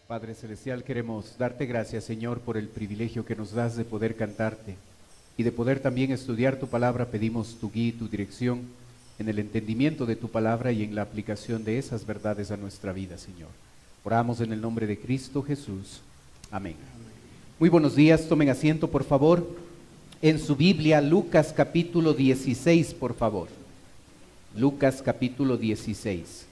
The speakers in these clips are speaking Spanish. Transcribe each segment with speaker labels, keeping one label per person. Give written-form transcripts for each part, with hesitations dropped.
Speaker 1: Padre Celestial, queremos darte gracias, Señor, por el privilegio que nos das de poder cantarte y de poder también estudiar tu palabra. Pedimos tu guía y tu dirección en el entendimiento de tu palabra y en la aplicación de esas verdades a nuestra vida, Señor. Oramos en el nombre de Cristo Jesús. Amén. Muy buenos días, tomen asiento, por favor. En su Biblia, Lucas capítulo 16, por favor. Lucas capítulo 16.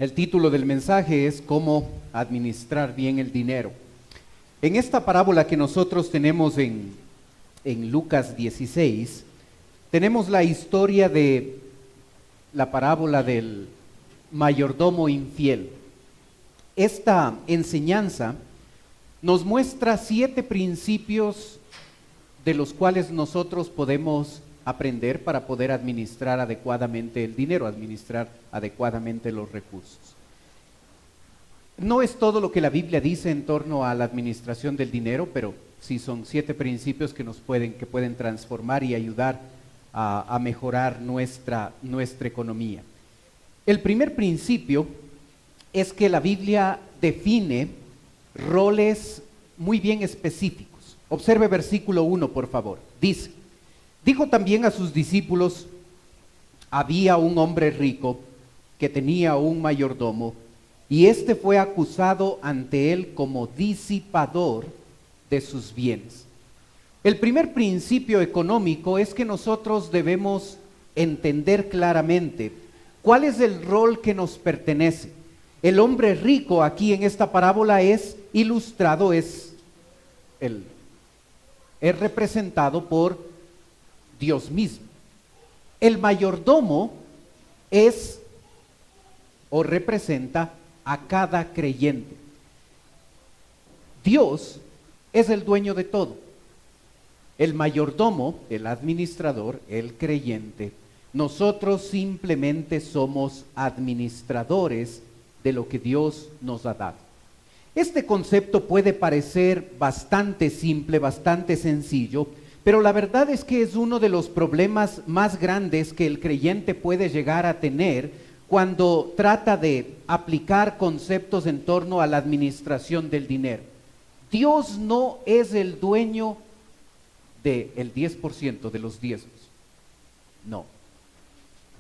Speaker 1: El título del mensaje es Cómo administrar bien el dinero. En esta parábola que nosotros tenemos en Lucas 16, tenemos la historia de la parábola del mayordomo infiel. Esta enseñanza nos muestra 7 principios de los cuales nosotros podemos aprender para poder administrar adecuadamente el dinero, administrar adecuadamente los recursos. No es todo lo que la Biblia dice en torno a la administración del dinero, pero sí son 7 principios que pueden transformar y ayudar a mejorar nuestra economía. El primer principio es que la Biblia define roles muy bien específicos. Observe versículo 1, por favor. Dice: dijo también a sus discípulos: había un hombre rico que tenía un mayordomo, y éste fue acusado ante él como disipador de sus bienes. El primer principio económico es que nosotros debemos entender claramente cuál es el rol que nos pertenece. El hombre rico aquí en esta parábola es ilustrado, es representado por Dios mismo. El mayordomo es o representa a cada creyente. Dios es el dueño de todo. El mayordomo, el administrador, el creyente. Nosotros simplemente somos administradores de lo que Dios nos ha dado. Este concepto puede parecer bastante simple, bastante sencillo, pero la verdad es que es uno de los problemas más grandes que el creyente puede llegar a tener cuando trata de aplicar conceptos en torno a la administración del dinero. Dios no es el dueño del 10% de los diezmos. No.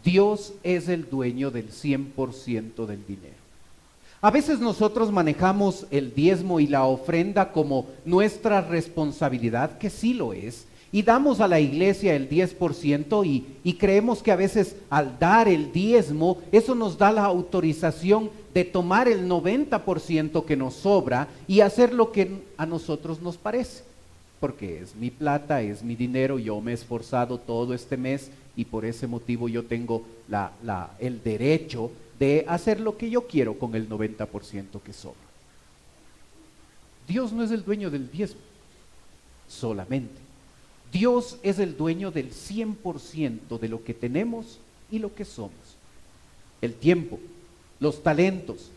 Speaker 1: Dios es el dueño del 100% del dinero. A veces nosotros manejamos el diezmo y la ofrenda como nuestra responsabilidad, que sí lo es, y damos a la iglesia el 10% y creemos que a veces al dar el diezmo, eso nos da la autorización de tomar el 90% que nos sobra y hacer lo que a nosotros nos parece. Porque es mi plata, es mi dinero, yo me he esforzado todo este mes y por ese motivo yo tengo el derecho de hacer lo que yo quiero con el 90% que sobra. Dios no es el dueño del diezmo solamente. Dios es el dueño del 100% de lo que tenemos y lo que somos. El tiempo, los talentos,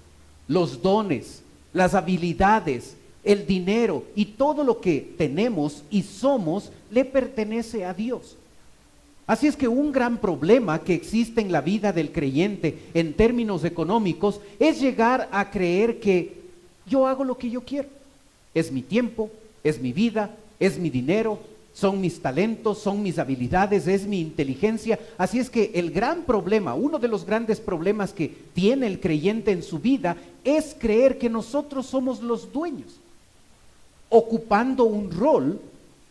Speaker 1: los dones, las habilidades, el dinero y todo lo que tenemos y somos le pertenece a Dios. Así es que un gran problema que existe en la vida del creyente en términos económicos es llegar a creer que yo hago lo que yo quiero. Es mi tiempo, es mi vida, es mi dinero, son mis talentos, son mis habilidades, es mi inteligencia. Así es que el gran problema, uno de los grandes problemas que tiene el creyente en su vida es creer que nosotros somos los dueños, ocupando un rol,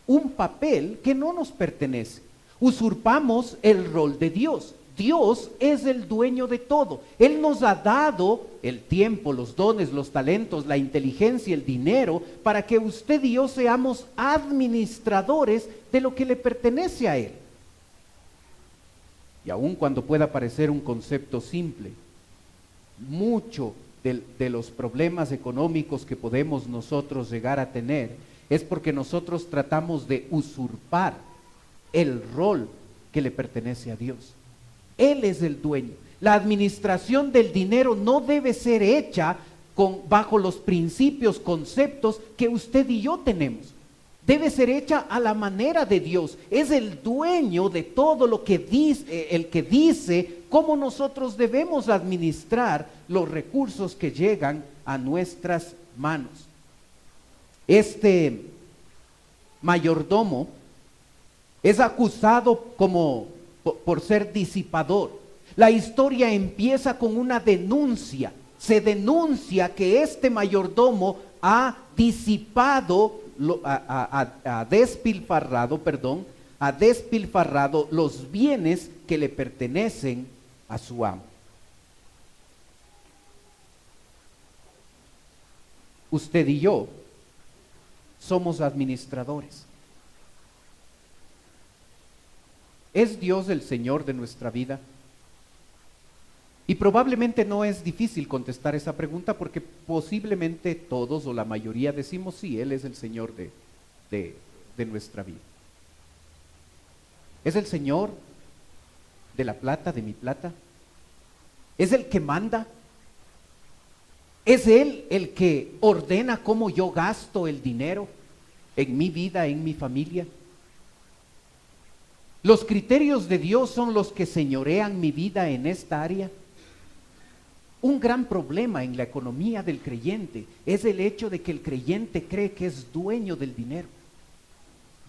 Speaker 1: un papel que no nos pertenece. Usurpamos el rol de Dios. Dios es el dueño de todo. Él nos ha dado el tiempo, los dones, los talentos, la inteligencia, el dinero, para que usted y yo seamos administradores de lo que le pertenece a Él. Y aun cuando pueda parecer un concepto simple, mucho de los problemas económicos que podemos nosotros llegar a tener es porque nosotros tratamos de usurpar el rol que le pertenece a Dios. Él es el dueño. La administración del dinero no debe ser hecha bajo los principios, conceptos que usted y yo tenemos. Debe ser hecha a la manera de Dios. Es el dueño de todo lo que dice, el que dice cómo nosotros debemos administrar los recursos que llegan a nuestras manos. Este mayordomo es acusado por ser disipador. La historia empieza con una denuncia. Se denuncia que este mayordomo ha disipado, ha despilfarrado los bienes que le pertenecen a su amo. Usted y yo somos administradores. ¿Es Dios el Señor de nuestra vida? Y probablemente no es difícil contestar esa pregunta porque posiblemente todos o la mayoría decimos sí, Él es el Señor de nuestra vida. ¿Es el Señor de la plata, de mi plata? ¿Es el que manda? ¿Es Él el que ordena cómo yo gasto el dinero en mi vida, en mi familia? ¿Los criterios de Dios son los que señorean mi vida en esta área? Un gran problema en la economía del creyente es el hecho de que el creyente cree que es dueño del dinero.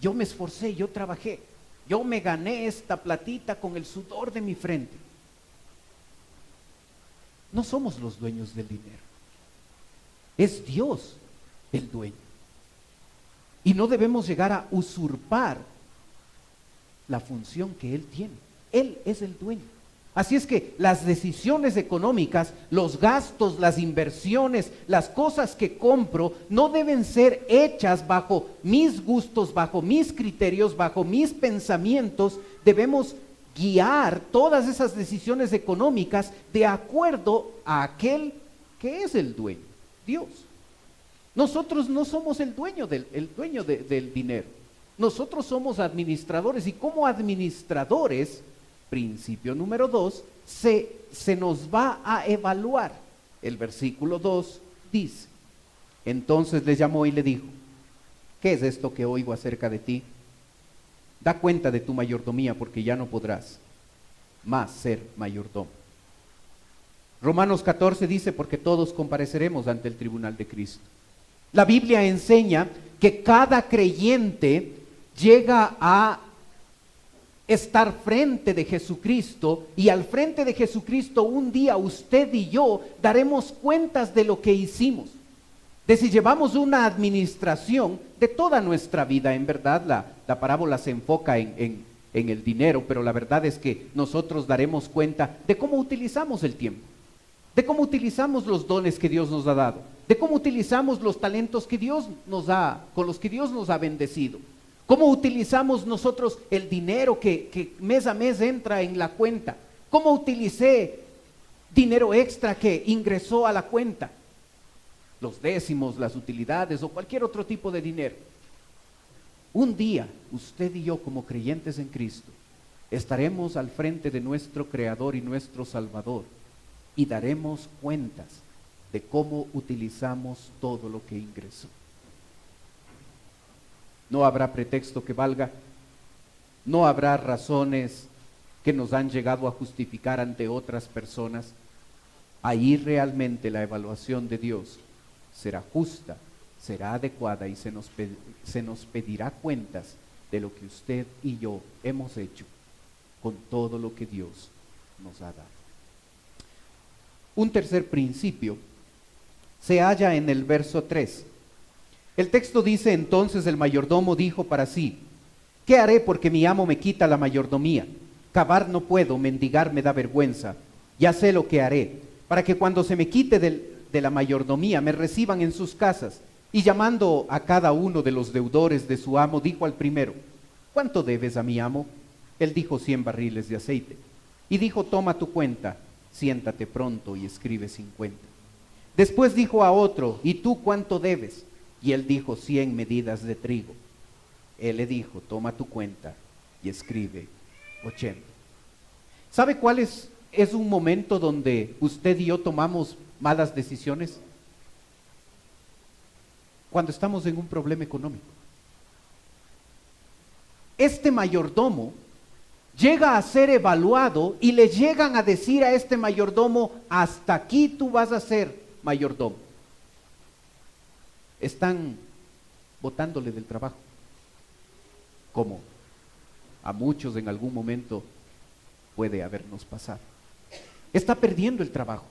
Speaker 1: Yo me esforcé, yo trabajé, yo me gané esta platita con el sudor de mi frente. No somos los dueños del dinero. Es Dios el dueño. Y no debemos llegar a usurpar la función que Él tiene. Él es el dueño. Así es que las decisiones económicas, los gastos, las inversiones, las cosas que compro, no deben ser hechas bajo mis gustos, bajo mis criterios, bajo mis pensamientos. Debemos guiar todas esas decisiones económicas de acuerdo a aquel que es el dueño, Dios. Nosotros no somos el dueño del dinero. Nosotros somos administradores y como administradores, principio número 2, se nos va a evaluar. El versículo 2 dice: entonces le llamó y le dijo, ¿qué es esto que oigo acerca de ti? Da cuenta de tu mayordomía, porque ya no podrás más ser mayordomo. Romanos 14 dice, porque todos compareceremos ante el tribunal de Cristo. La Biblia enseña que cada creyente llega a estar frente de Jesucristo, y al frente de Jesucristo un día usted y yo daremos cuentas de lo que hicimos, de si llevamos una administración de toda nuestra vida. En verdad la parábola se enfoca en el dinero, pero la verdad es que nosotros daremos cuenta de cómo utilizamos el tiempo, de cómo utilizamos los dones que Dios nos ha dado, de cómo utilizamos los talentos que Dios con los que Dios nos ha bendecido. ¿Cómo utilizamos nosotros el dinero que mes a mes entra en la cuenta? ¿Cómo utilicé dinero extra que ingresó a la cuenta? Los décimos, las utilidades o cualquier otro tipo de dinero. Un día, usted y yo como creyentes en Cristo, estaremos al frente de nuestro Creador y nuestro Salvador y daremos cuentas de cómo utilizamos todo lo que ingresó. No habrá pretexto que valga, no habrá razones que nos han llegado a justificar ante otras personas. Ahí realmente la evaluación de Dios será justa, será adecuada y se nos pedirá cuentas de lo que usted y yo hemos hecho con todo lo que Dios nos ha dado. Un tercer principio se halla en el verso 3. El texto dice: entonces el mayordomo dijo para sí, ¿qué haré porque mi amo me quita la mayordomía? Cavar no puedo, mendigar me da vergüenza. Ya sé lo que haré, para que cuando se me quite de la mayordomía me reciban en sus casas. Y llamando a cada uno de los deudores de su amo, dijo al primero, ¿cuánto debes a mi amo? Él dijo 100 barriles de aceite. Y dijo, toma tu cuenta, siéntate pronto y escribe 50. Después dijo a otro, ¿y tú cuánto debes? Y él dijo 100 medidas de trigo. Él le dijo, toma tu cuenta y escribe 80. ¿Sabe cuál es un momento donde usted y yo tomamos malas decisiones? Cuando estamos en un problema económico. Este mayordomo llega a ser evaluado y le llegan a decir a este mayordomo: hasta aquí tú vas a ser mayordomo. Están botándole del trabajo, como a muchos en algún momento puede habernos pasado. Está perdiendo el trabajo.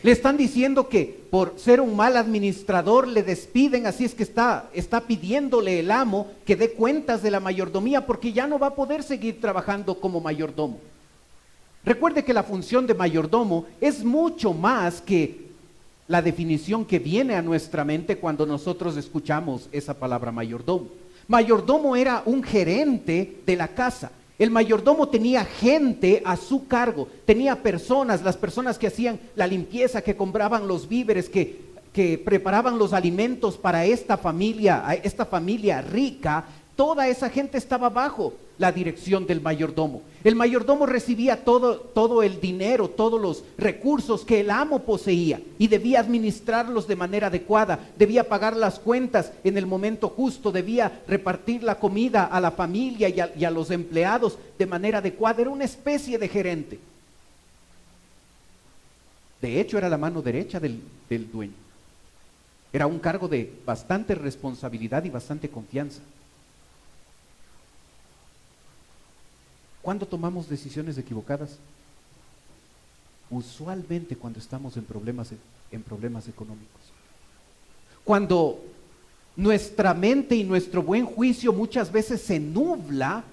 Speaker 1: Le están diciendo que por ser un mal administrador le despiden, así es que está pidiéndole el amo que dé cuentas de la mayordomía porque ya no va a poder seguir trabajando como mayordomo. Recuerde que la función de mayordomo es mucho más que la definición que viene a nuestra mente cuando nosotros escuchamos esa palabra mayordomo. Mayordomo era un gerente de la casa. El mayordomo tenía gente a su cargo, tenía personas, las personas que hacían la limpieza, que compraban los víveres, que preparaban los alimentos para esta familia rica. Toda esa gente estaba bajo la dirección del mayordomo. El mayordomo recibía todo el dinero, todos los recursos que el amo poseía y debía administrarlos de manera adecuada, debía pagar las cuentas en el momento justo, debía repartir la comida a la familia y a los empleados de manera adecuada. Era una especie de gerente. De hecho, era la mano derecha del dueño. Era un cargo de bastante responsabilidad y bastante confianza. ¿Cuándo tomamos decisiones equivocadas? Usualmente cuando estamos en problemas económicos. Cuando nuestra mente y nuestro buen juicio muchas veces se nubla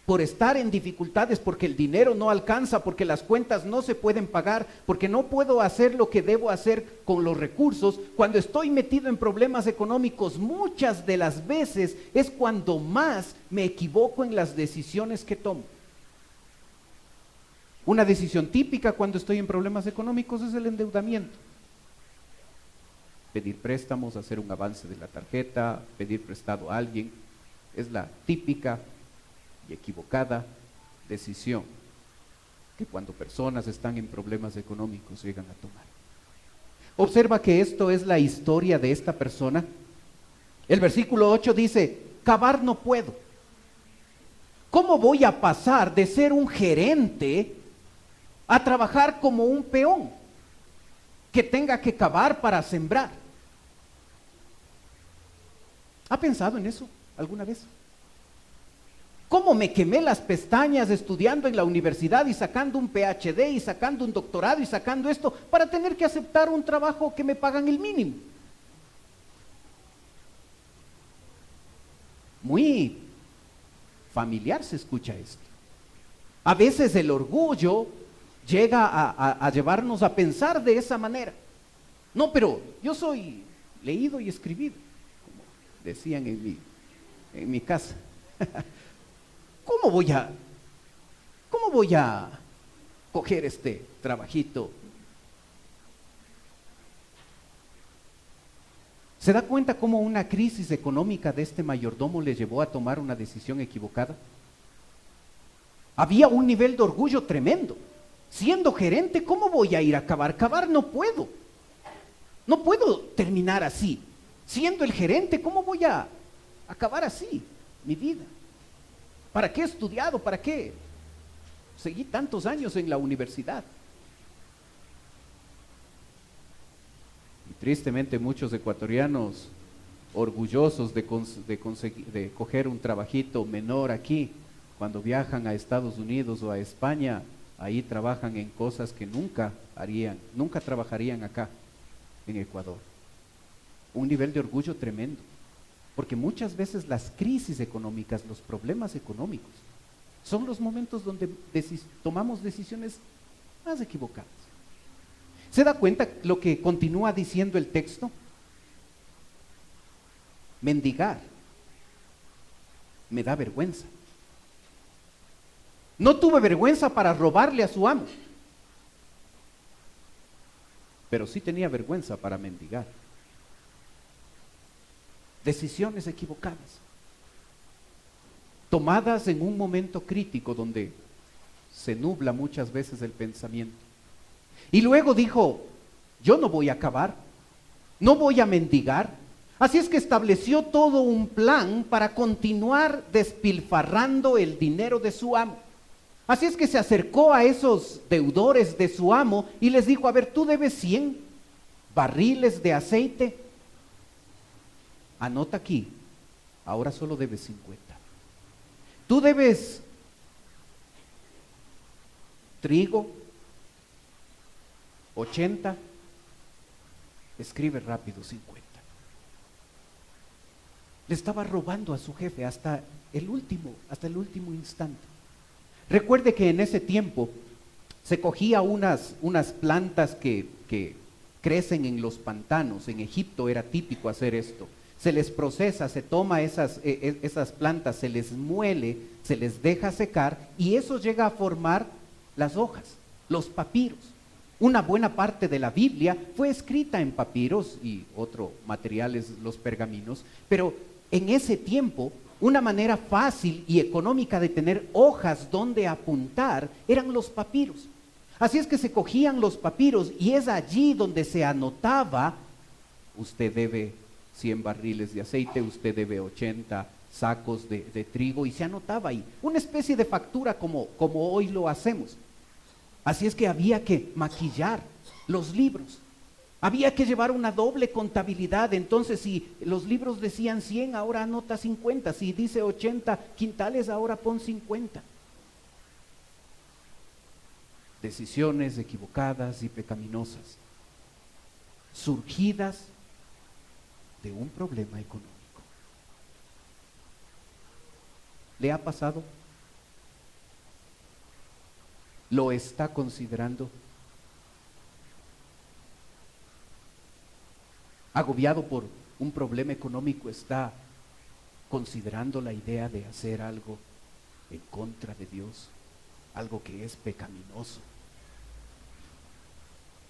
Speaker 1: por estar en dificultades, porque el dinero no alcanza, porque las cuentas no se pueden pagar, porque no puedo hacer lo que debo hacer con los recursos. Cuando estoy metido en problemas económicos, muchas de las veces es cuando más me equivoco en las decisiones que tomo. Una decisión típica cuando estoy en problemas económicos es el endeudamiento. Pedir préstamos, hacer un avance de la tarjeta, pedir prestado a alguien, es la típica y equivocada decisión que cuando personas están en problemas económicos llegan a tomar. Observa que esto es la historia de esta persona. El versículo 8 dice: cavar no puedo. ¿Cómo voy a pasar de ser un gerente a trabajar como un peón que tenga que cavar para sembrar? ¿Ha pensado en eso alguna vez? ¿Cómo me quemé las pestañas estudiando en la universidad y sacando un PhD y sacando un doctorado y sacando esto para tener que aceptar un trabajo que me pagan el mínimo? Muy familiar se escucha esto. A veces el orgullo llega a llevarnos a pensar de esa manera. No, pero yo soy leído y escribido, como decían en mi casa. ¿Cómo voy a coger este trabajito? ¿Se da cuenta cómo una crisis económica de este mayordomo le llevó a tomar una decisión equivocada? Había un nivel de orgullo tremendo. Siendo gerente, ¿cómo voy a ir a cavar? Cavar no puedo. No puedo terminar así. Siendo el gerente, ¿cómo voy a acabar así mi vida? ¿Para qué he estudiado? ¿Para qué seguí tantos años en la universidad? Y tristemente muchos ecuatorianos orgullosos de coger un trabajito menor aquí, cuando viajan a Estados Unidos o a España, ahí trabajan en cosas que nunca trabajarían acá en Ecuador. Un nivel de orgullo tremendo. Porque muchas veces las crisis económicas, los problemas económicos, son los momentos donde tomamos decisiones más equivocadas. ¿Se da cuenta lo que continúa diciendo el texto? Mendigar me da vergüenza. No tuve vergüenza para robarle a su amo, pero sí tenía vergüenza para mendigar. Decisiones equivocadas. tomadas en un momento crítico donde se nubla muchas veces el pensamiento. Y luego dijo, yo no voy a acabar, no voy a mendigar. Así es que estableció todo un plan para continuar despilfarrando el dinero de su amo. Así es que se acercó a esos deudores de su amo y les dijo, a ver, tú debes 100 barriles de aceite. Anota aquí, ahora solo debes 50. Tú debes trigo, 80. Escribe rápido, 50. Le estaba robando a su jefe hasta el último instante. Recuerde que en ese tiempo se cogía unas plantas que crecen en los pantanos. En Egipto era típico hacer esto. Se les procesa, se toma esas plantas, se les muele, se les deja secar y eso llega a formar las hojas, los papiros. Una buena parte de la Biblia fue escrita en papiros y otro materiales, los pergaminos, pero en ese tiempo una manera fácil y económica de tener hojas donde apuntar eran los papiros. Así es que se cogían los papiros y es allí donde se anotaba, usted debe 100 barriles de aceite, usted debe 80 sacos de trigo, y se anotaba ahí, una especie de factura como hoy lo hacemos. Así es que había que maquillar los libros, había que llevar una doble contabilidad. Entonces, si los libros decían 100, ahora anota 50, si dice 80 quintales, ahora pon 50. Decisiones equivocadas y pecaminosas, surgidas de un problema económico. ¿Le ha pasado? ¿Lo está considerando? Agobiado por un problema económico, ¿está considerando la idea de hacer algo en contra de Dios? Algo que es pecaminoso.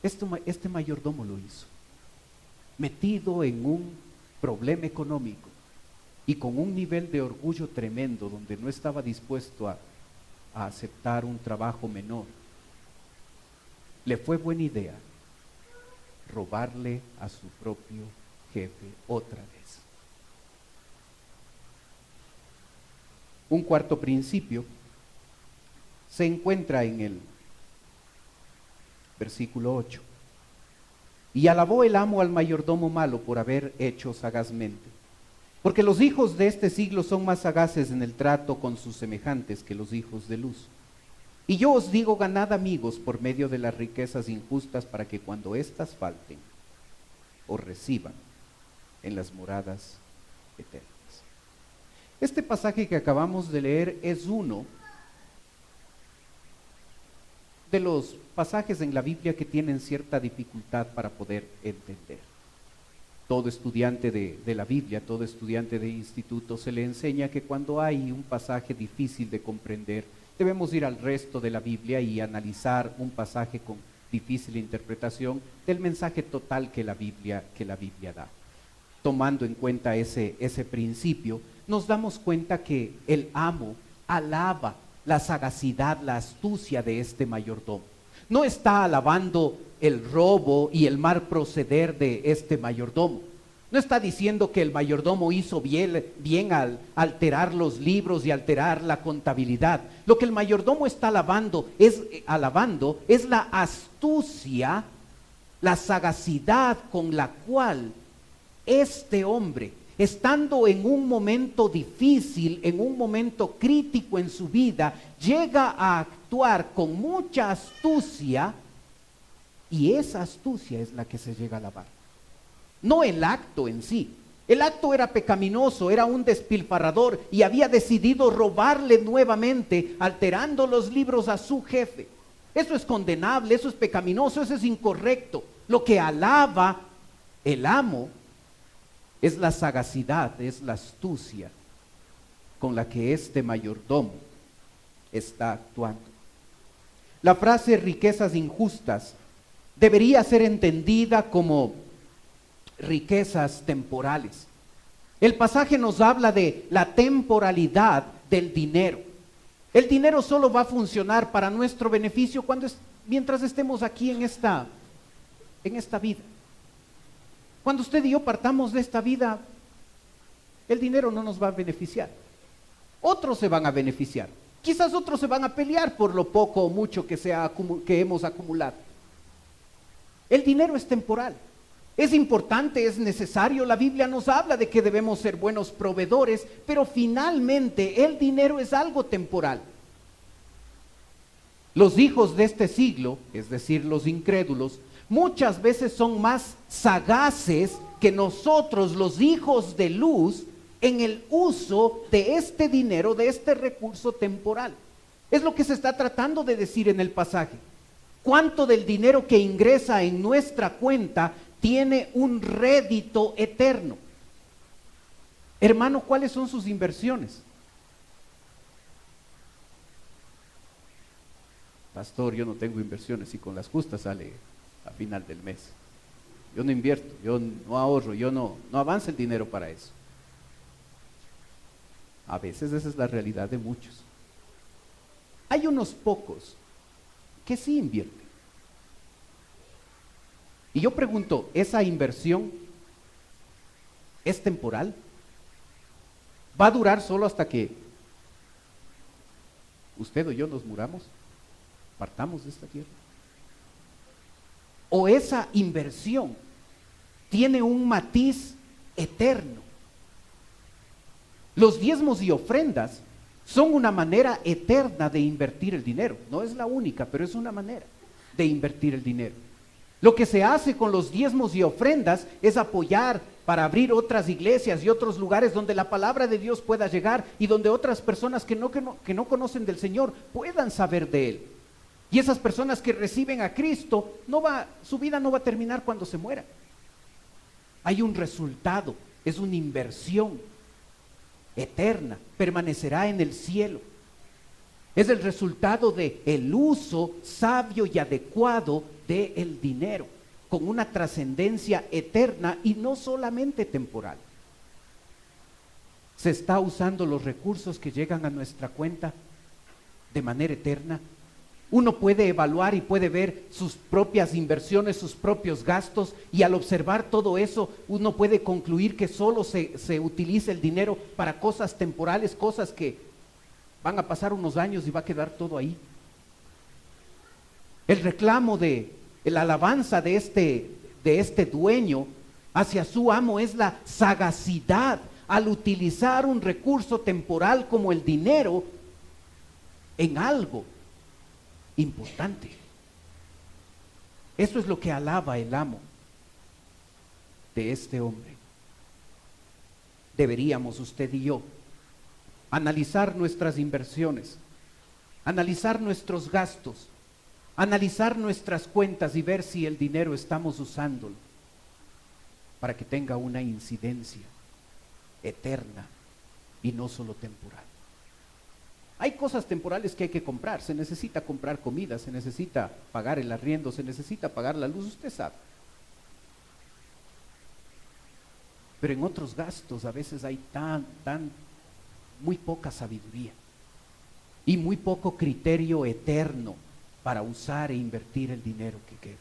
Speaker 1: Este mayordomo lo hizo, metido en un problema económico y con un nivel de orgullo tremendo, donde no estaba dispuesto a aceptar un trabajo menor. Le fue buena idea robarle a su propio jefe otra vez. Un cuarto principio se encuentra en el versículo 8. Y alabó el amo al mayordomo malo por haber hecho sagazmente, porque los hijos de este siglo son más sagaces en el trato con sus semejantes que los hijos de luz. Y yo os digo, ganad amigos por medio de las riquezas injustas, para que cuando éstas falten, os reciban en las moradas eternas. Este pasaje que acabamos de leer es uno de los pasajes en la Biblia que tienen cierta dificultad para poder entender. Todo estudiante de la Biblia, todo estudiante de instituto, se le enseña que cuando hay un pasaje difícil de comprender, debemos ir al resto de la Biblia y analizar un pasaje con difícil interpretación del mensaje total que la Biblia da. Tomando en cuenta ese principio, nos damos cuenta que el amo alaba la sagacidad, la astucia de este mayordomo. No está alabando el robo y el mal proceder de este mayordomo. No está diciendo que el mayordomo hizo bien al alterar los libros y alterar la contabilidad. Lo que el mayordomo está alabando es la astucia, la sagacidad con la cual este hombre, estando en un momento difícil, en un momento crítico en su vida, llega a actuar con mucha astucia, y esa astucia es la que se llega a alabar. No el acto en sí. El acto era pecaminoso, era un despilfarrador y había decidido robarle nuevamente, alterando los libros a su jefe. Eso es condenable, eso es pecaminoso, eso es incorrecto. Lo que alaba el amo es la sagacidad, es la astucia con la que este mayordomo está actuando. La frase riquezas injustas debería ser entendida como riquezas temporales. El pasaje nos habla de la temporalidad del dinero. El dinero solo va a funcionar para nuestro beneficio mientras estemos aquí en esta vida. Cuando usted y yo partamos de esta vida, el dinero no nos va a beneficiar. Otros se van a beneficiar. Quizás otros se van a pelear por lo poco o mucho que hemos acumulado. El dinero es temporal. Es importante, es necesario. La Biblia nos habla de que debemos ser buenos proveedores, pero finalmente el dinero es algo temporal. Los hijos de este siglo, es decir, los incrédulos, muchas veces son más sagaces que nosotros, los hijos de luz, en el uso de este dinero, de este recurso temporal. Es lo que se está tratando de decir en el pasaje. ¿Cuánto del dinero que ingresa en nuestra cuenta tiene un rédito eterno? Hermano, ¿cuáles son sus inversiones? Pastor, yo no tengo inversiones y con las justas sale a final del mes. Yo no invierto, yo no ahorro, yo no avanza el dinero para eso. A veces esa es la realidad de muchos. Hay unos pocos que sí invierten. Y yo pregunto, ¿esa inversión es temporal? ¿Va a durar solo hasta que usted o yo nos muramos? ¿Partamos de esta tierra? ¿O esa inversión tiene un matiz eterno? Los diezmos y ofrendas son una manera eterna de invertir el dinero. No es la única, pero es una manera de invertir el dinero. Lo que se hace con los diezmos y ofrendas es apoyar para abrir otras iglesias y otros lugares donde la palabra de Dios pueda llegar y donde otras personas que no conocen del Señor puedan saber de Él. Y esas personas que reciben a Cristo, su vida no va a terminar cuando se muera. Hay un resultado, es una inversión eterna, permanecerá en el cielo. Es el resultado de el uso sabio y adecuado del dinero, con una trascendencia eterna y no solamente temporal. ¿Se está usando los recursos que llegan a nuestra cuenta de manera eterna? Uno puede evaluar y puede ver sus propias inversiones, sus propios gastos, y al observar todo eso, uno puede concluir que solo se utiliza el dinero para cosas temporales, cosas que van a pasar unos años y va a quedar todo ahí. El reclamo la alabanza de este dueño hacia su amo es la sagacidad al utilizar un recurso temporal como el dinero en algo importante. Eso es lo que alaba el amo de este hombre. Deberíamos usted y yo analizar nuestras inversiones, analizar nuestros gastos, analizar nuestras cuentas y ver si el dinero estamos usándolo para que tenga una incidencia eterna y no solo temporal. Hay cosas temporales que hay que comprar, se necesita comprar comida, se necesita pagar el arriendo, se necesita pagar la luz, usted sabe. Pero en otros gastos a veces hay muy poca sabiduría y muy poco criterio eterno para usar e invertir el dinero que queda.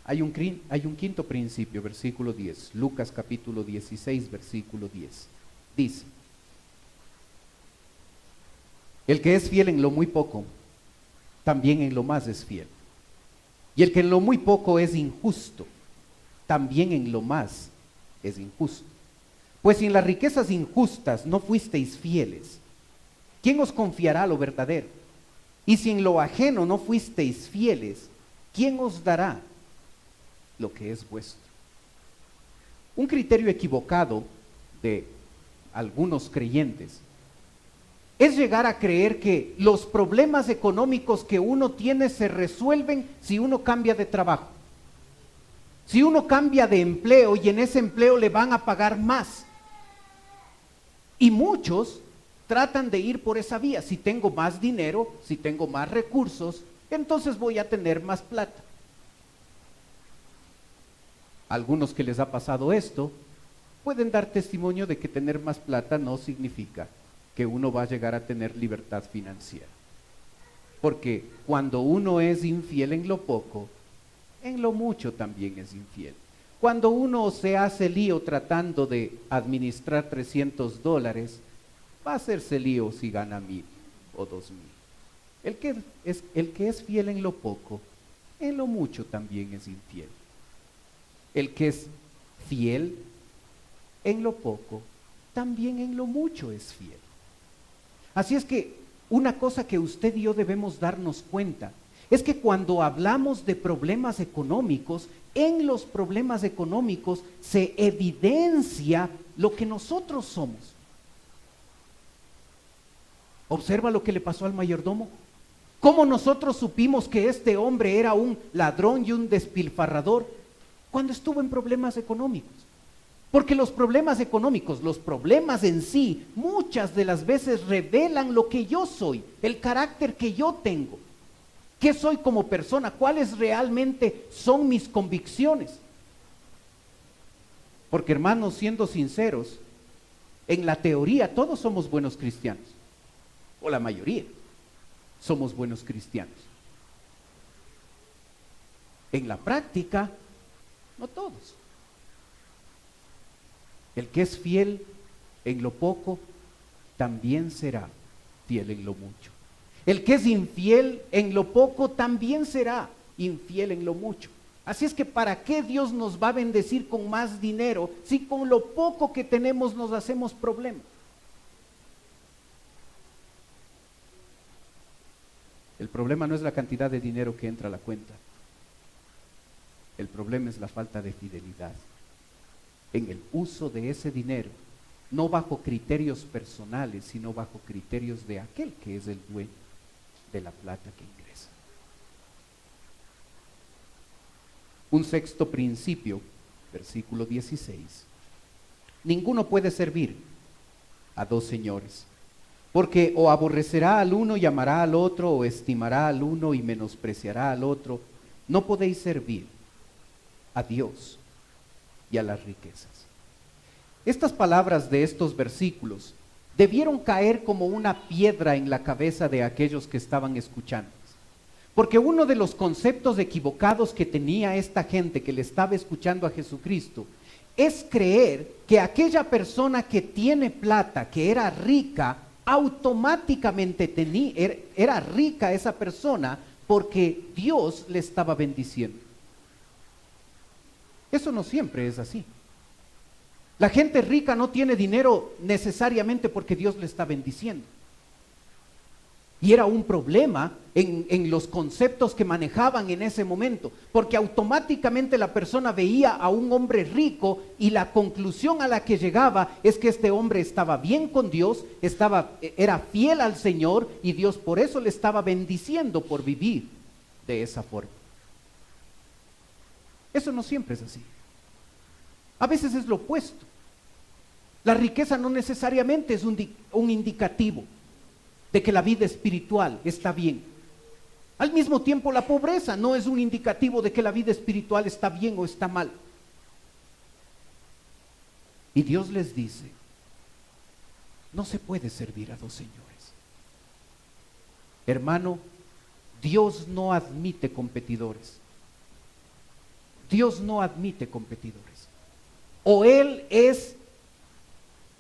Speaker 1: Hay un quinto principio, versículo 10, Lucas capítulo 16, versículo 10. Dice: el que es fiel en lo muy poco, también en lo más es fiel. Y el que en lo muy poco es injusto, también en lo más es injusto. Pues si en las riquezas injustas no fuisteis fieles, ¿quién os confiará lo verdadero? Y si en lo ajeno no fuisteis fieles, ¿quién os dará lo que es vuestro? Un criterio equivocado de algunos creyentes es llegar a creer que los problemas económicos que uno tiene se resuelven si uno cambia de trabajo, si uno cambia de empleo y en ese empleo le van a pagar más. Y muchos tratan de ir por esa vía: si tengo más dinero, si tengo más recursos, entonces voy a tener más plata. A algunos que les ha pasado esto, pueden dar testimonio de que tener más plata no significa que uno va a llegar a tener libertad financiera. Porque cuando uno es infiel en lo poco, en lo mucho también es infiel. Cuando uno se hace lío tratando de administrar $300, va a hacerse lío si gana 1,000 o 2,000. El que es fiel en lo poco, en lo mucho también es infiel. El que es fiel en lo poco, también en lo mucho es fiel. Así es que una cosa que usted y yo debemos darnos cuenta es que cuando hablamos de problemas económicos, en los problemas económicos se evidencia lo que nosotros somos. Observa lo que le pasó al mayordomo. ¿Cómo nosotros supimos que este hombre era un ladrón y un despilfarrador? Cuando estuvo en problemas económicos. Porque los problemas económicos, los problemas en sí, muchas de las veces revelan lo que yo soy, el carácter que yo tengo. ¿Qué soy como persona? ¿Cuáles realmente son mis convicciones? Porque hermanos, siendo sinceros, en la teoría todos somos buenos cristianos, o la mayoría somos buenos cristianos. En la práctica, no todos. El que es fiel en lo poco, también será fiel en lo mucho. El que es infiel en lo poco, también será infiel en lo mucho. Así es que ¿para qué Dios nos va a bendecir con más dinero si con lo poco que tenemos nos hacemos problemas? El problema no es la cantidad de dinero que entra a la cuenta. El problema es la falta de fidelidad en el uso de ese dinero, no bajo criterios personales, sino bajo criterios de aquel que es el dueño de la plata que ingresa. Un sexto principio, versículo 16. Ninguno puede servir a dos señores, porque o aborrecerá al uno y amará al otro, o estimará al uno y menospreciará al otro. No podéis servir a Dios y a las riquezas. Estas palabras de estos versículos debieron caer como una piedra en la cabeza de aquellos que estaban escuchando. Porque uno de los conceptos equivocados que tenía esta gente que le estaba escuchando a Jesucristo es creer que aquella persona que tiene plata, que era rica, automáticamente era rica esa persona porque Dios le estaba bendiciendo. Eso no siempre es así. La gente rica no tiene dinero necesariamente porque Dios le está bendiciendo. Y era un problema en los conceptos que manejaban en ese momento, porque automáticamente la persona veía a un hombre rico y la conclusión a la que llegaba es que este hombre estaba bien con Dios, era fiel al Señor y Dios por eso le estaba bendiciendo por vivir de esa forma. Eso no siempre es así. A veces es lo opuesto. La riqueza no necesariamente es un indicativo de que la vida espiritual está bien. Al mismo tiempo, la pobreza no es un indicativo de que la vida espiritual está bien o está mal. Y Dios les dice, no se puede servir a dos señores. Hermano, Dios no admite competidores. Dios no admite competidores. O Él es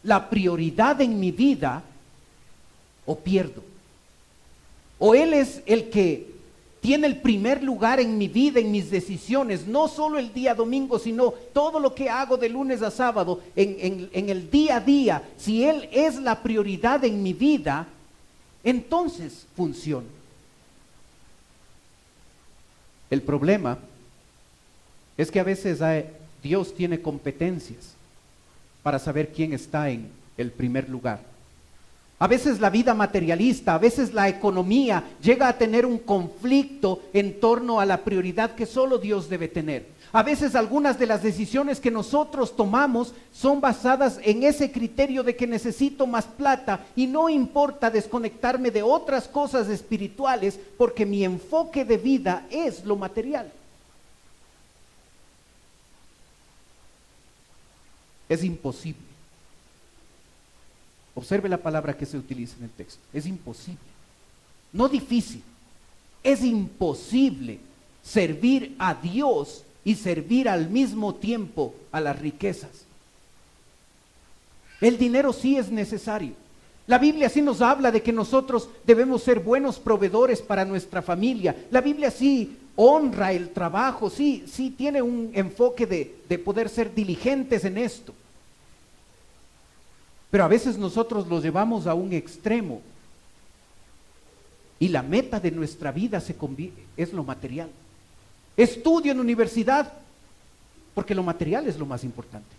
Speaker 1: la prioridad en mi vida, o pierdo. O Él es el que tiene el primer lugar en mi vida, en mis decisiones, no solo el día domingo, sino todo lo que hago de lunes a sábado, en el día a día. Si Él es la prioridad en mi vida, entonces funciona. El problema es que a veces Dios tiene competencias para saber quién está en el primer lugar. A veces la vida materialista, a veces la economía llega a tener un conflicto en torno a la prioridad que solo Dios debe tener. A veces algunas de las decisiones que nosotros tomamos son basadas en ese criterio de que necesito más plata y no importa desconectarme de otras cosas espirituales porque mi enfoque de vida es lo material. Es imposible. Observe la palabra que se utiliza en el texto. Es imposible. No difícil. Es imposible servir a Dios y servir al mismo tiempo a las riquezas. El dinero sí es necesario. La Biblia sí nos habla de que nosotros debemos ser buenos proveedores para nuestra familia. La Biblia sí honra el trabajo, sí tiene un enfoque de poder ser diligentes en esto. Pero a veces nosotros lo llevamos a un extremo y la meta de nuestra vida es lo material. Estudio en universidad porque lo material es lo más importante.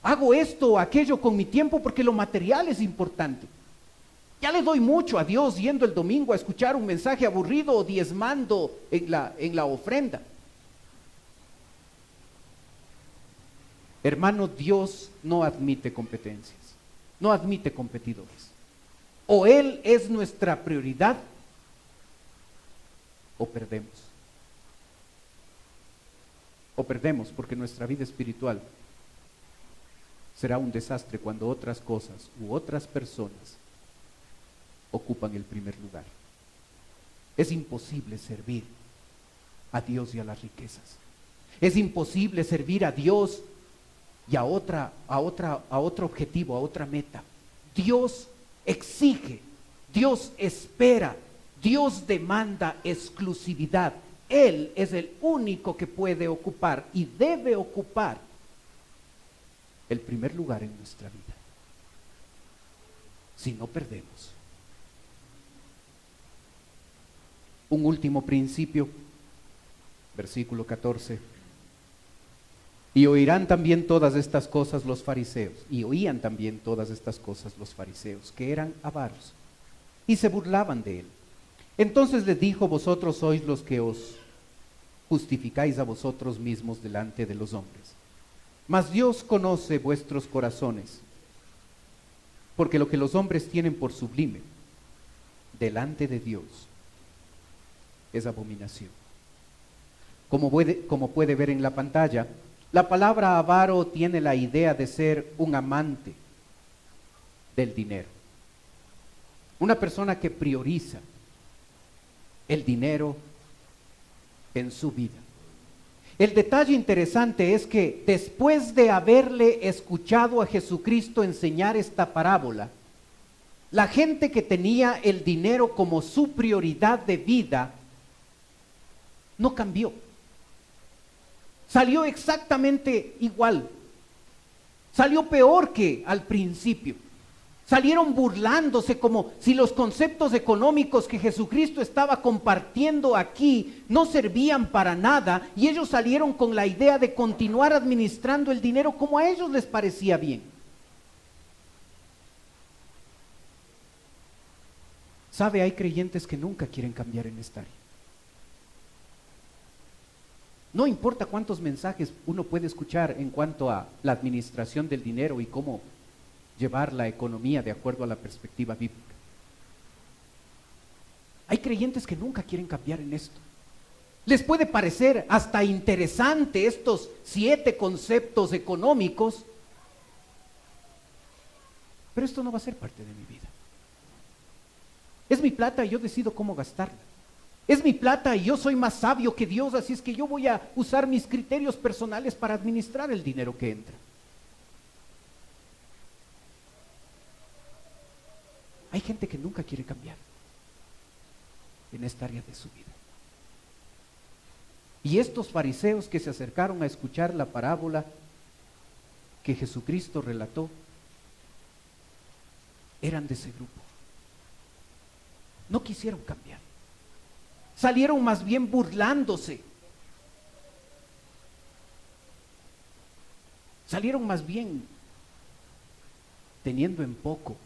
Speaker 1: Hago esto o aquello con mi tiempo porque lo material es importante. Ya le doy mucho a Dios yendo el domingo a escuchar un mensaje aburrido o diezmando en la ofrenda. Hermano, Dios no admite competencias, no admite competidores. O Él es nuestra prioridad o perdemos. O perdemos porque nuestra vida espiritual será un desastre cuando otras cosas u otras personas ocupan el primer lugar. Es imposible servir a Dios y a las riquezas. Es imposible servir a Dios y a otro objetivo, a otra meta. Dios exige, Dios espera, Dios demanda exclusividad. Él es el único que puede ocupar y debe ocupar el primer lugar en nuestra vida. Si no, perdemos. Un último principio, versículo 14. Y oirán también todas estas cosas los fariseos, y oían también todas estas cosas los fariseos, que eran avaros, y se burlaban de él. Entonces les dijo: vosotros sois los que os justificáis a vosotros mismos delante de los hombres, mas Dios conoce vuestros corazones, porque lo que los hombres tienen por sublime, delante de Dios, es abominación. Como puede ver en la pantalla, la palabra avaro tiene la idea de ser un amante del dinero. Una persona que prioriza el dinero en su vida. El detalle interesante es que después de haberle escuchado a Jesucristo enseñar esta parábola, la gente que tenía el dinero como su prioridad de vida no cambió. Salió exactamente igual. Salió peor que al principio. Salieron burlándose como si los conceptos económicos que Jesucristo estaba compartiendo aquí no servían para nada, y ellos salieron con la idea de continuar administrando el dinero como a ellos les parecía bien. ¿Sabe? Hay creyentes que nunca quieren cambiar en esta área. No importa cuántos mensajes uno puede escuchar en cuanto a la administración del dinero y cómo llevar la economía de acuerdo a la perspectiva bíblica. Hay creyentes que nunca quieren cambiar en esto. Les puede parecer hasta interesante estos 7 conceptos económicos, pero esto no va a ser parte de mi vida. Es mi plata y yo decido cómo gastarla. Es mi plata y yo soy más sabio que Dios, así es que yo voy a usar mis criterios personales para administrar el dinero que entra. Hay gente que nunca quiere cambiar en esta área de su vida. Y estos fariseos que se acercaron a escuchar la parábola que Jesucristo relató, eran de ese grupo. No quisieron cambiar. Salieron más bien burlándose. Salieron más bien teniendo en poco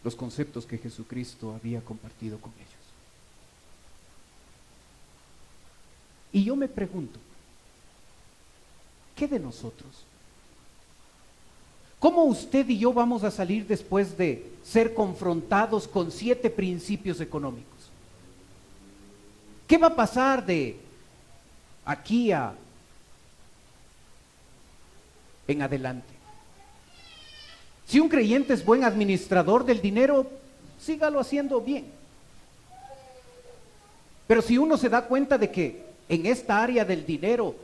Speaker 1: los conceptos que Jesucristo había compartido con ellos. Y yo me pregunto, ¿qué de nosotros? ¿Cómo usted y yo vamos a salir después de ser confrontados con 7 principios económicos? ¿Qué va a pasar de aquí en adelante. Si un creyente es buen administrador del dinero, sígalo haciendo bien. Pero si uno se da cuenta de que en esta área del dinero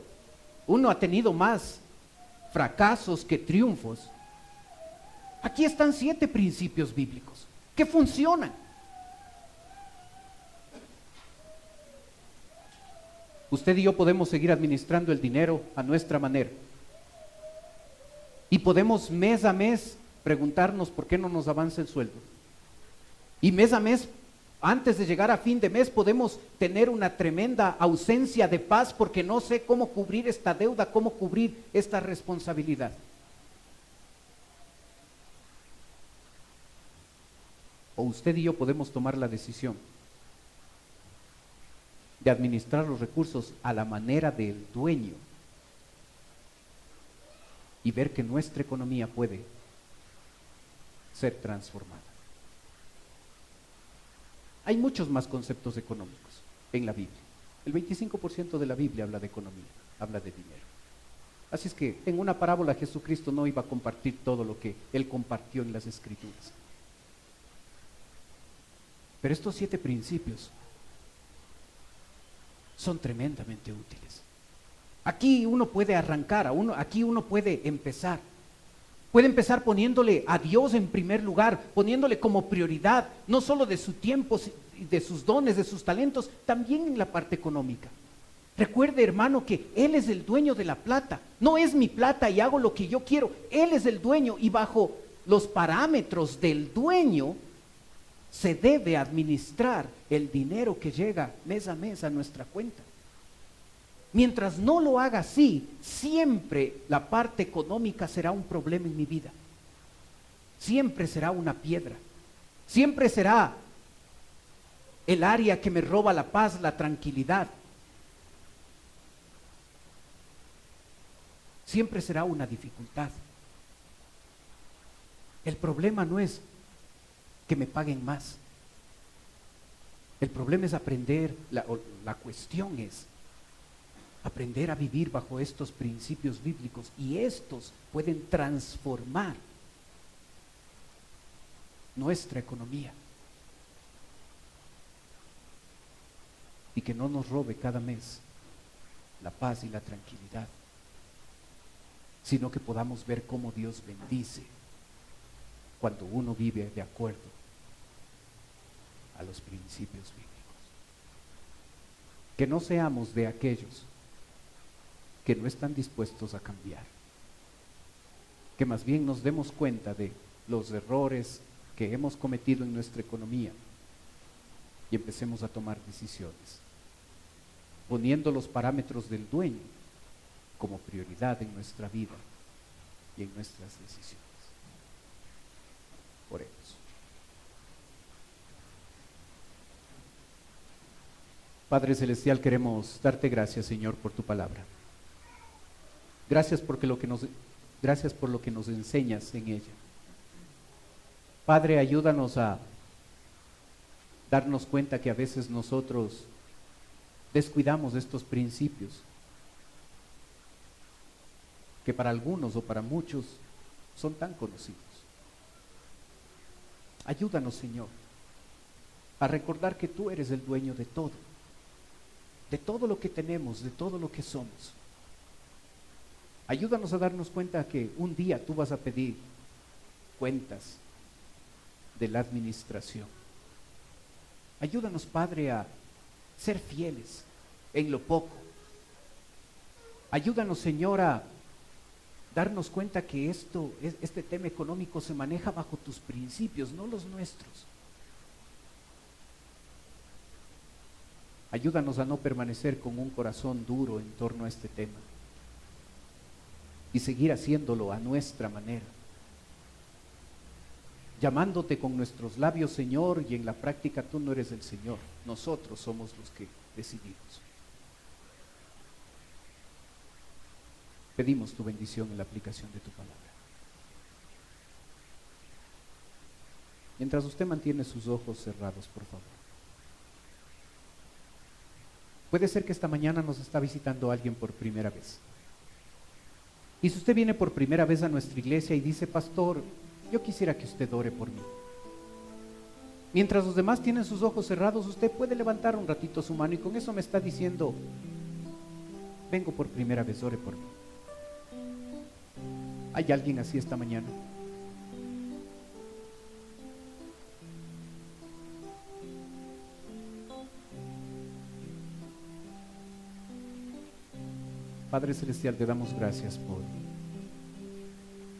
Speaker 1: uno ha tenido más fracasos que triunfos, aquí están 7 principios bíblicos que funcionan. Usted y yo podemos seguir administrando el dinero a nuestra manera. Y podemos mes a mes preguntarnos por qué no nos avanza el sueldo. Y mes a mes, antes de llegar a fin de mes, podemos tener una tremenda ausencia de paz porque no sé cómo cubrir esta deuda, cómo cubrir esta responsabilidad. O usted y yo podemos tomar la decisión de administrar los recursos a la manera del dueño y ver que nuestra economía puede ser transformada. Hay muchos más conceptos económicos en la Biblia. El 25% de la Biblia habla de economía, habla de dinero. Así es que en una parábola Jesucristo no iba a compartir todo lo que Él compartió en las Escrituras. Pero estos 7 principios son tremendamente útiles. Aquí uno puede arrancar, aquí uno puede empezar. Puede empezar poniéndole a Dios en primer lugar, poniéndole como prioridad, no solo de su tiempo, de sus dones, de sus talentos, también en la parte económica. Recuerde, hermano, que Él es el dueño de la plata. No es mi plata y hago lo que yo quiero. Él es el dueño y bajo los parámetros del dueño se debe administrar el dinero que llega mes a mes a nuestra cuenta. Mientras no lo haga así, siempre la parte económica será un problema en mi vida. Siempre será una piedra. Siempre será el área que me roba la paz, la tranquilidad. Siempre será una dificultad. El problema no es que me paguen más. El problema es aprender, la cuestión es aprender a vivir bajo estos principios bíblicos, y estos pueden transformar nuestra economía y que no nos robe cada mes la paz y la tranquilidad, sino que podamos ver cómo Dios bendice cuando uno vive de acuerdo a los principios bíblicos. Que no seamos de aquellos que no están dispuestos a cambiar, que más bien nos demos cuenta de los errores que hemos cometido en nuestra economía y empecemos a tomar decisiones, poniendo los parámetros del dueño como prioridad en nuestra vida y en nuestras decisiones. Oremos. Padre Celestial, queremos darte gracias, Señor, por tu palabra. Gracias por lo que nos enseñas en ella. Padre, ayúdanos a darnos cuenta que a veces nosotros descuidamos estos principios, que para algunos o para muchos son tan conocidos. Ayúdanos, Señor, a recordar que tú eres el dueño de todo lo que tenemos, de todo lo que somos. Ayúdanos a darnos cuenta que un día tú vas a pedir cuentas de la administración. Ayúdanos, Padre, a ser fieles en lo poco. Ayúdanos, Señor, a darnos cuenta que este tema económico se maneja bajo tus principios, no los nuestros. Ayúdanos a no permanecer con un corazón duro en torno a este tema y seguir haciéndolo a nuestra manera, llamándote con nuestros labios, Señor, y en la práctica tú no eres el Señor, nosotros somos los que decidimos. Pedimos tu bendición en la aplicación de tu palabra. Mientras usted mantiene sus ojos cerrados, por favor, Puede ser que esta mañana nos está visitando alguien por primera vez. Y si usted viene por primera vez a nuestra iglesia y dice, pastor, yo quisiera que usted ore por mí. Mientras los demás tienen sus ojos cerrados, usted puede levantar un ratito su mano y con eso me está diciendo, vengo por primera vez, ore por mí. ¿Hay alguien así esta mañana? Padre Celestial, te damos gracias por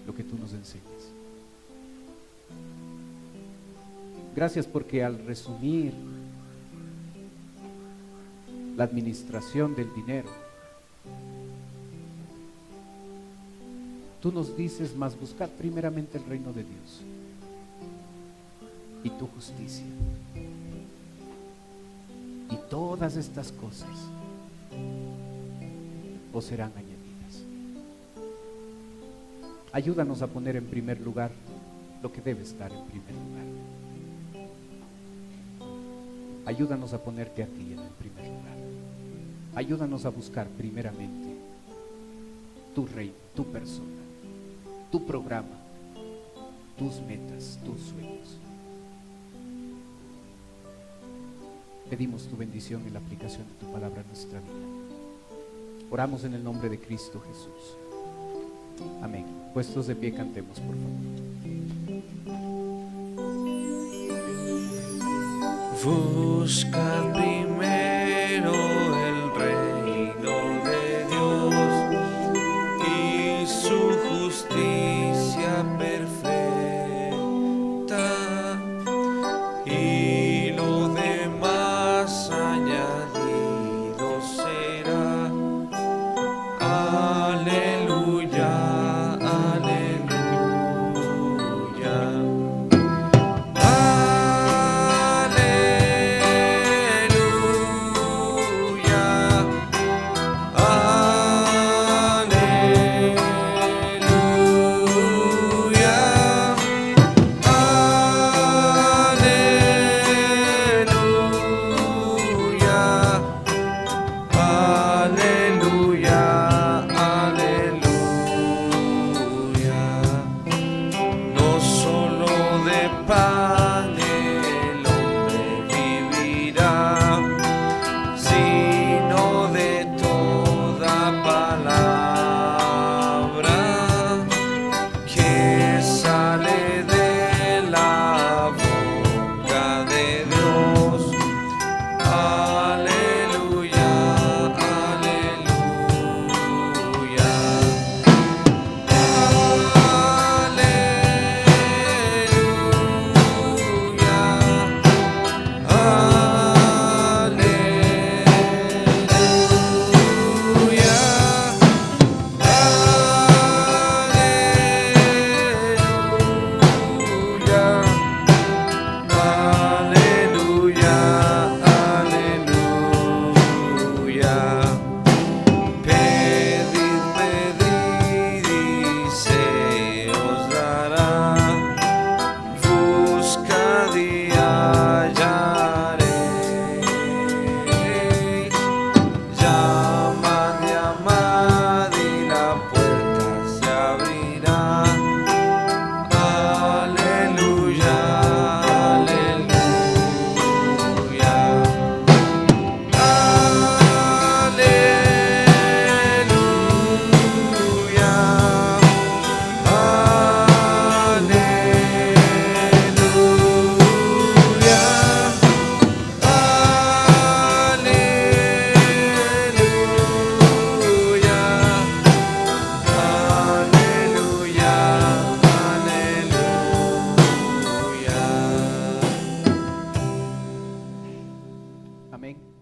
Speaker 1: lo que tú nos enseñas. Gracias porque al resumir la administración del dinero, tú nos dices, más buscad primeramente el reino de Dios y tu justicia. Y todas estas cosas os serán añadidas. Ayúdanos a poner en primer lugar lo que debe estar en primer lugar. Ayúdanos a ponerte a ti en el primer lugar. Ayúdanos a buscar primeramente tu reino, tu persona, tu programa, tus metas, tus sueños. Pedimos tu bendición en la aplicación de tu palabra en nuestra vida. Oramos en el nombre de Cristo Jesús. Amén. Puestos de pie, cantemos, por
Speaker 2: favor. Busca primero el reino de Dios y su justicia perfecta, y lo demás añadido será. Aleluya, aleluya.
Speaker 1: Amén.